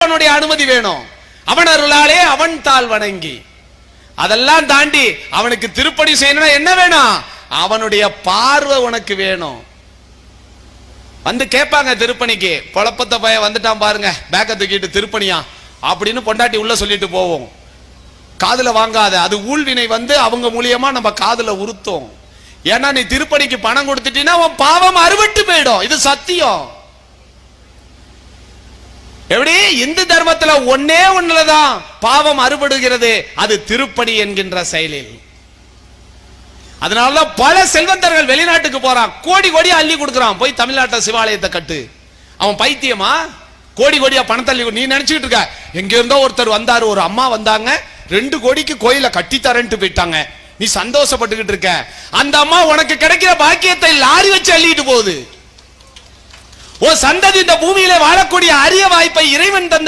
அவனுடைய அனுமதி வேணும். அவன் அருளாலே அவன் தாள் வணங்கி, அதெல்லாம் தாண்டி அவனுக்கு திருப்பணி செய்யணும்னா என்ன வேணும்? அவனுடைய பார்வை உனக்கு வேணும். வந்து கேட்பாங்க திருப்பணிக்கு, குழப்பத்தை பையன் வந்துட்டான் பாருங்க, பேக்க தூக்கிட்டு திருப்பணியா அப்படின்னு பொண்டாட்டி உள்ள சொல்லிட்டு போவோம். காதுல வாங்காத, அது ஊழ்வினை வந்து அவங்க மூலியமா நம்ம காதுல உறுத்தும். ஏன்னா நீ திருப்பணிக்கு பணம் கொடுத்துட்டீன்னா உன் பாவம் அறுபட்டு போயிடும். இது சத்தியம். எப்படி இந்து தர்மத்துல ஒன்னே ஒண்ணுலதான் பாவம் அறுபடுகிறது, அது திருப்பணி என்கின்ற செயலில். அதனாலதான் பல செல்வந்தர்கள் வெளிநாட்டுக்கு போறான், கோடி கோடியா அள்ளி கொடுக்கறான், போய் தமிழ்நாட்டை சிவாலயத்தை கட்டு. அவன் பைத்தியமா? கோடி கோடியா பணத்தை அள்ளி. நீ நினைச்சுக்கிட்டு இருக்க எங்க இருந்தோ ஒருத்தர் வந்தாரு, ஒரு அம்மா வந்தாங்க, 2 கோடிக்கு கோயில கட்டி தரேன்ட்டு போயிட்டாங்க, நீ சந்தோஷப்பட்டுக்கிட்டு இருக்க. அந்த அம்மா உனக்கு கிடைக்கிற பாக்கியத்தை லாரி வச்சு அள்ளிட்டு போகுது. ஓ சந்ததி இந்த பூமியில வாழக்கூடிய அரிய வாய்ப்பை இறைவன் தந்த